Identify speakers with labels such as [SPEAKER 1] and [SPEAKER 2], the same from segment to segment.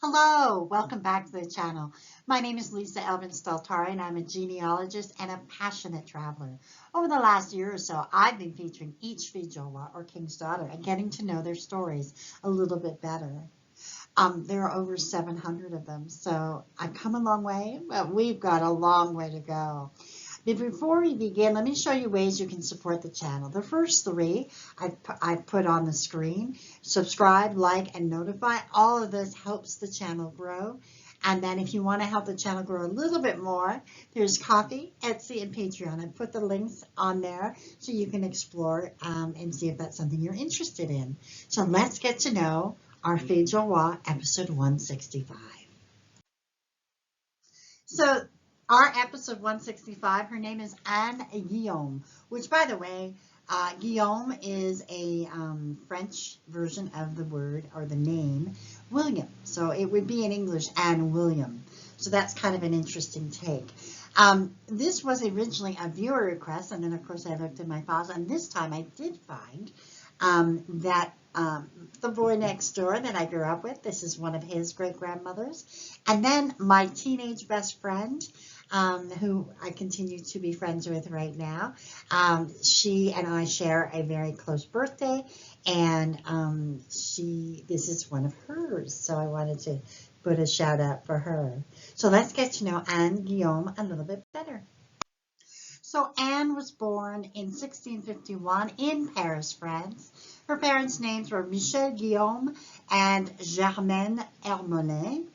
[SPEAKER 1] Hello, welcome back to the channel. My name is Lisa Elvin-Staltari and I'm a genealogist and a passionate traveler. Over the last year or so, I've been featuring each Fijola or King's daughter and getting to know their stories a little bit better. There are over 700 of them, so I've come a long way, but we've got a long way to go. But before we begin, let me show you ways you can support the channel. The first three I've put on the screen. Subscribe, like, and notify. All of this helps the channel grow. And then if you want to help the channel grow a little bit more, there's Coffee, Etsy, and Patreon. I put the links on there so you can explore and see if that's something you're interested in. So let's get to know our Fée Joie episode 165. So our episode 165, her name is Anne Guillaume, which, by the way, Guillaume is a French version of the word or the name William. So it would be in English Anne William. So that's kind of an interesting take. This was originally a viewer request, and then of course I looked in my files, and this time I did find that the boy next door that I grew up with, this is one of his great-grandmothers, and then my teenage best friend, who I continue to be friends with right now. She and I share a very close birthday, and this is one of hers, so I wanted to put a shout out for her. So let's get to know Anne Guillaume a little bit better. So Anne was born in 1651 in Paris, France. Her parents' names were Michel Guillaume and Germaine Hermelin.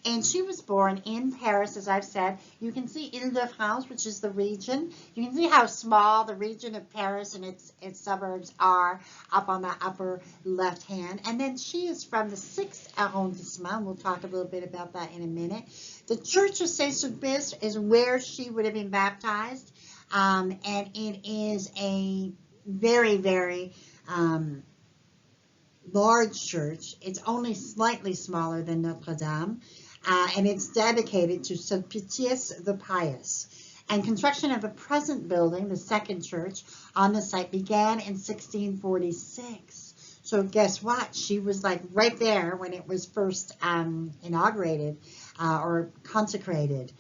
[SPEAKER 1] And she was born in Paris, as I've said. You can see Île-de-France, which is the region. You can see how small the region of Paris and its suburbs are up on the upper left hand. And then she is from the 6th arrondissement. We'll talk a little bit about that in a minute. The Church of Saint-Sulpice is where she would have been baptized. And it is a very, very large church. It's only slightly smaller than Notre Dame. And it's dedicated to Sulpicius the Pious. And construction of the present building, the second church, on the site began in 1646. So guess what? She was like right there when it was first inaugurated or consecrated.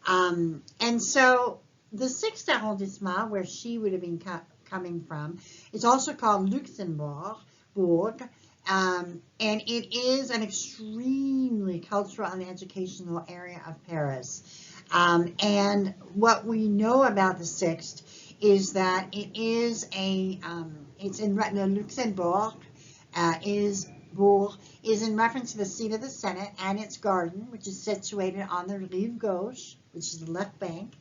[SPEAKER 1] And so the 6th arrondissement, where she would have been coming from, is also called Luxembourg. And it is an extremely cultural and educational area of Paris. And what we know about the 6th is that it is it's in Luxembourg, is in reference to the seat of the Senate and its garden, which is situated on the rive gauche, which is the left bank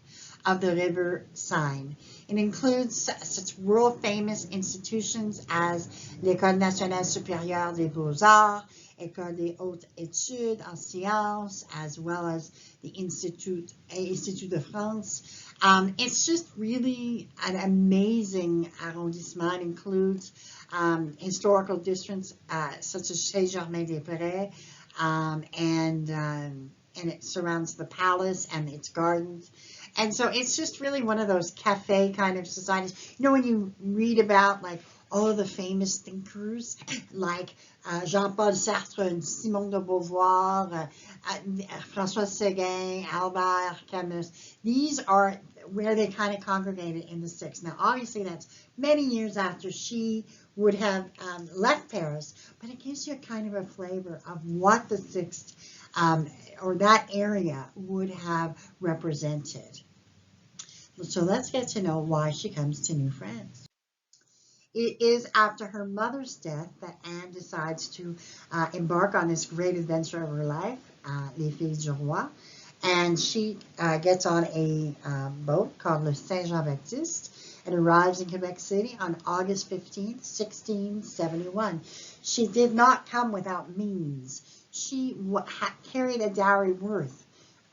[SPEAKER 1] of the river Seine. It includes such world-famous institutions as l'École nationale supérieure des beaux-arts, École des hautes études en sciences, as well as the Institut de France. It's just really an amazing arrondissement. It includes historical districts such as Saint-Germain-des-Prés, and it surrounds the palace and its gardens. And so it's just really one of those cafe kind of societies. You know, when you read about like all of the famous thinkers like Jean-Paul Sartre and Simone de Beauvoir, François Séguin, Albert Camus, these are where they kind of congregated in the 6th. Now, obviously, that's many years after she would have left Paris, but it gives you a kind of a flavor of what the 6th or that area would have represented. So let's get to know why she comes to New France. It is after her mother's death that Anne decides to embark on this great adventure of her life, Les Filles du Roi, and she gets on a boat called Le Saint-Jean-Baptiste. It arrives in Quebec City on August 15th, 1671. She did not come without means. She carried a dowry worth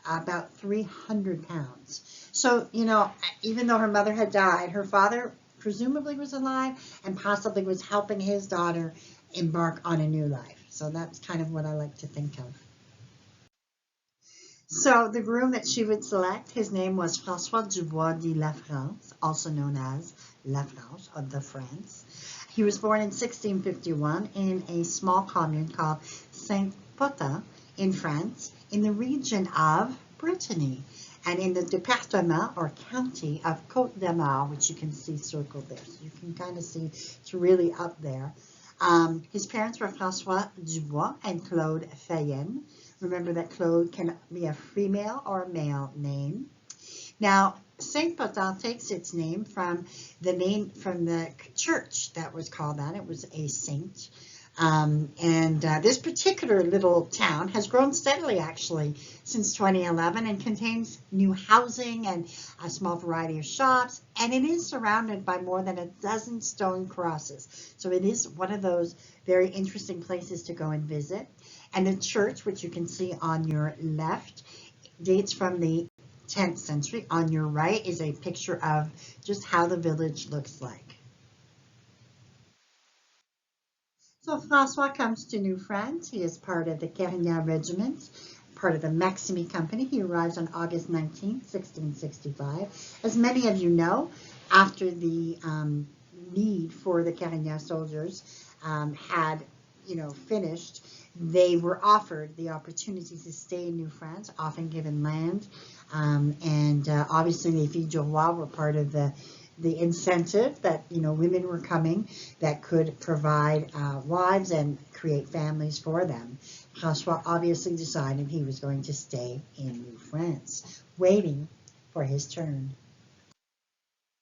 [SPEAKER 1] about 300 pounds. So, you know, even though her mother had died, her father presumably was alive and possibly was helping his daughter embark on a new life. So that's kind of what I like to think of. So the groom that she would select, his name was François Dubois de la France, also known as La France, of the France. He was born in 1651 in a small commune called Saint-Potin in France, in the region of Brittany, and in the département or county of Côte d'Armor, which you can see circled there. So you can kind of see it's really up there. His parents were François Dubois and Claude Fayenne. Remember that Claude can be a female or a male name. Now, Saint-Potin takes its name from the church that was called that. It was a saint. This particular little town has grown steadily, actually, since 2011 and contains new housing and a small variety of shops, and it is surrounded by more than a dozen stone crosses. So it is one of those very interesting places to go and visit. And the church, which you can see on your left, dates from the 10th century. On your right is a picture of just how the village looks like. So François comes to New France. He is part of the Carignan Regiment, part of the Maximi Company. He arrives on August 19, 1665. As many of you know, after the need for the Carignan soldiers had finished, they were offered the opportunity to stay in New France, often given land. Obviously, les filles du roi were part of the incentive that women were coming that could provide wives and create families for them. François obviously decided he was going to stay in New France, waiting for his turn.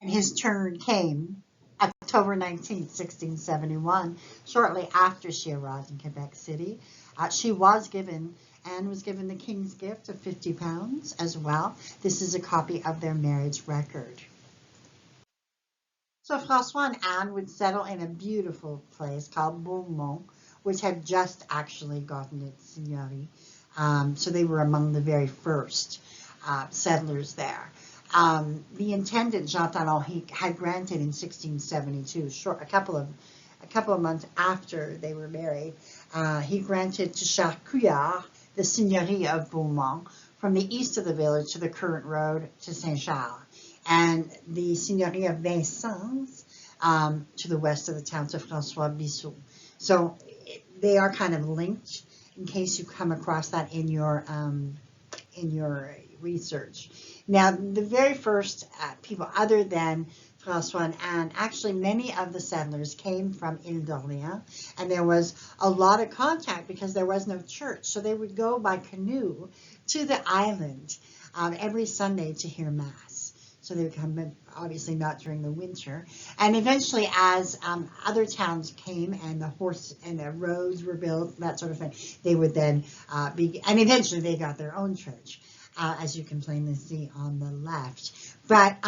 [SPEAKER 1] And his turn came October 19, 1671, shortly after she arrived in Quebec City. She was given the king's gift of 50 pounds as well. This is a copy of their marriage record. So François and Anne would settle in a beautiful place called Beaumont, which had just actually gotten its seigneury. So they were among the very first settlers there. The intendant, Jean Talon, he had granted in 1672, a couple of months after they were married, he granted to Charles Couillard the seigneury of Beaumont from the east of the village to the current road to Saint-Charles, and the seigneury of Vincennes to the west of the town to François Bissot. So they are kind of linked in case you come across that in your research. Now, the very first people other than François and Anne, actually many of the settlers came from Ile d'Orléans, and there was a lot of contact because there was no church. So they would go by canoe to the island every Sunday to hear Mass. So they would come, but obviously not during the winter. And eventually, as other towns came and the roads were built, that sort of thing, they would then and eventually they got their own church, as you can plainly see on the left. But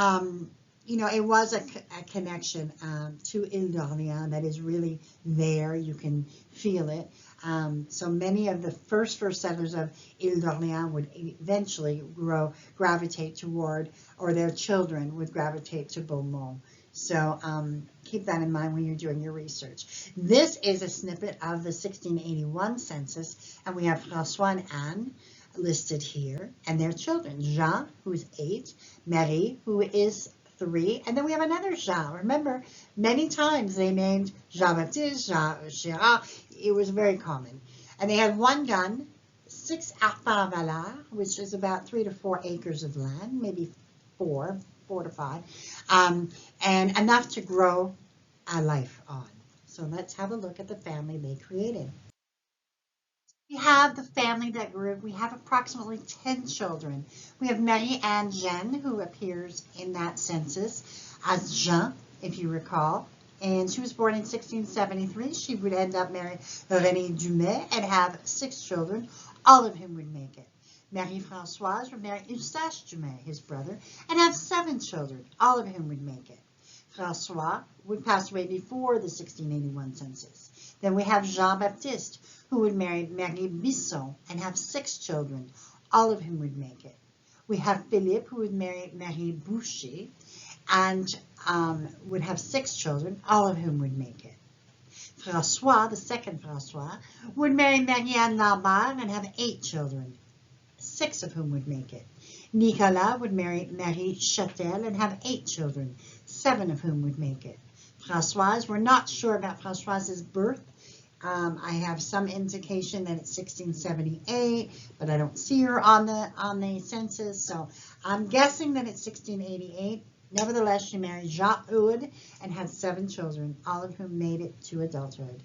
[SPEAKER 1] it was a connection to Ile d'Orléans that is really there. You can feel it. So many of the first settlers of Ile d'Orléans would eventually gravitate toward, or their children would gravitate to Beaumont. So keep that in mind when you're doing your research. This is a snippet of the 1681 census, and we have François and Anne listed here, and their children. Jean, who is 8, Marie, who is 3, and then we have another Jean. Remember, many times they named Jean-Baptiste, Jean Girard. It was very common. And they had 1 gun, 6 arpents valeurs, which is about 3 to 4 acres of land, maybe 4 to 5, and enough to grow a life on. So let's have a look at the family they created. We have the family that grew. We have approximately 10 children. We have Marie-Anne Jeanne, who appears in that census as Jean, if you recall. And she was born in 1673. She would end up marrying René Dumais and have 6 children, all of whom would make it. Marie-Françoise would marry Eustache Dumais, his brother, and have 7 children, all of whom would make it. François would pass away before the 1681 census. Then we have Jean-Baptiste, who would marry Marie Bisson and have 6 children, all of whom would make it. We have Philippe, who would marry Marie Boucher and would have 6 children, all of whom would make it. François, the second François, would marry Marie-Anne Lambert and have 8 children, 6 of whom would make it. Nicolas would marry Marie Châtel and have 8 children, 7 of whom would make it. Françoise, we're not sure about Françoise's birth I have some indication that it's 1678, but I don't see her on the census, so I'm guessing that it's 1688. Nevertheless, she married Jacques and had 7 children, all of whom made it to adulthood.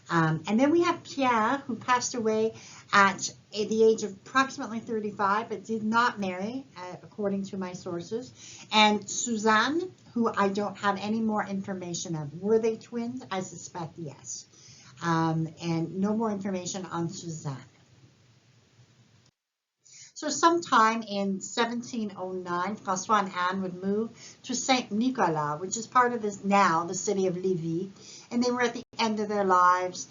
[SPEAKER 1] And then we have Pierre, who passed away at the age of approximately 35, but did not marry, according to my sources. And Suzanne, who I don't have any more information of. Were they twins? I suspect yes. And no more information on Suzanne. So sometime in 1709, François and Anne would move to Saint Nicolas, which is part of this now, the city of Lévis, and they were at the end of their lives.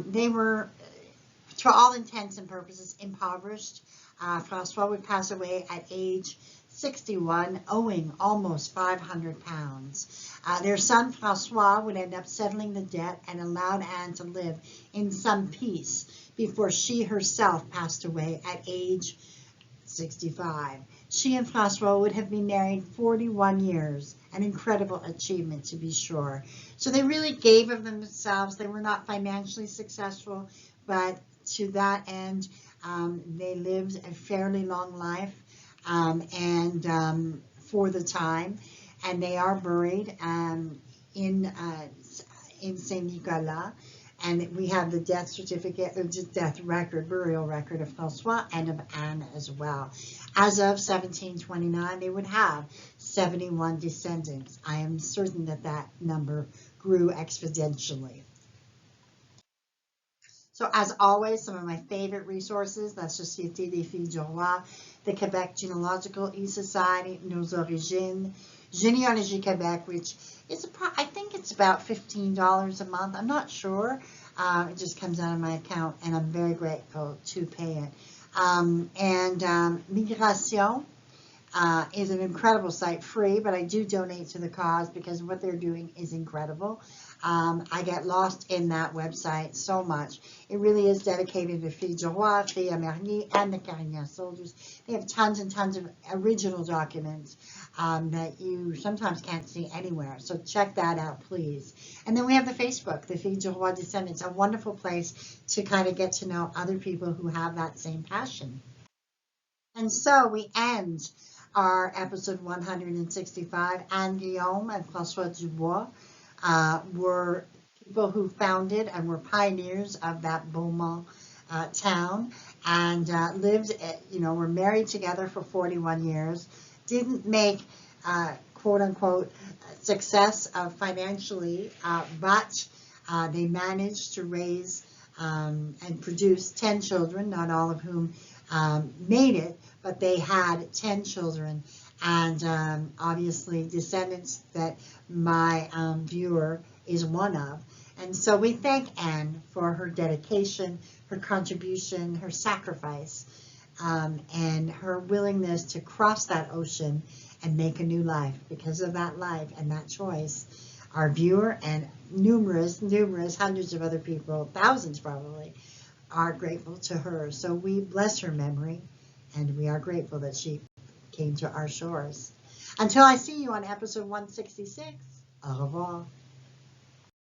[SPEAKER 1] They were, to all intents and purposes, impoverished. François would pass away at age 61, owing almost 500 pounds. Their son, François, would end up settling the debt and allowed Anne to live in some peace before she herself passed away at age 65. She and François would have been married 41 years, an incredible achievement to be sure. So they really gave of themselves. They were not financially successful, but to that end, they lived a fairly long life and for the time, and they are buried in Saint Nicolas. And we have the death certificate, or just death record, burial record of François and of Anne as well. As of 1729, they would have 71 descendants. I am certain that that number grew exponentially. So as always, some of my favorite resources, La Société des Filles du Roi, the Quebec Genealogical E-Society, Nos Origines, Genealogie Quebec, which is, I think it's about $15 a month. I'm not sure. It just comes out of my account, and I'm very grateful to pay it. Migration is an incredible site, free, but I do donate to the cause because what they're doing is incredible. I get lost in that website so much. It really is dedicated to Filles du Roi, Filles Amérindies, and the Carignan soldiers. They have tons and tons of original documents that you sometimes can't see anywhere. So check that out, please. And then we have the Facebook, the Filles du Roi Descendants, a wonderful place to kind of get to know other people who have that same passion. And so we end our episode 165. Anne Guillaume and François Dubois were people who founded and were pioneers of that Beaumont town, and lived, were married together for 41 years, didn't make quote unquote success financially, but they managed to raise and produce 10 children, not all of whom made it, but they had 10 children, and obviously descendants that my viewer is one of. And so we thank Anne for her dedication, her contribution, her sacrifice, and her willingness to cross that ocean and make a new life. Because of that life and that choice, our viewer and numerous, hundreds of other people, thousands probably, are grateful to her. So we bless her memory, and we are grateful that she came to our shores. Until I see you on episode 166, au revoir.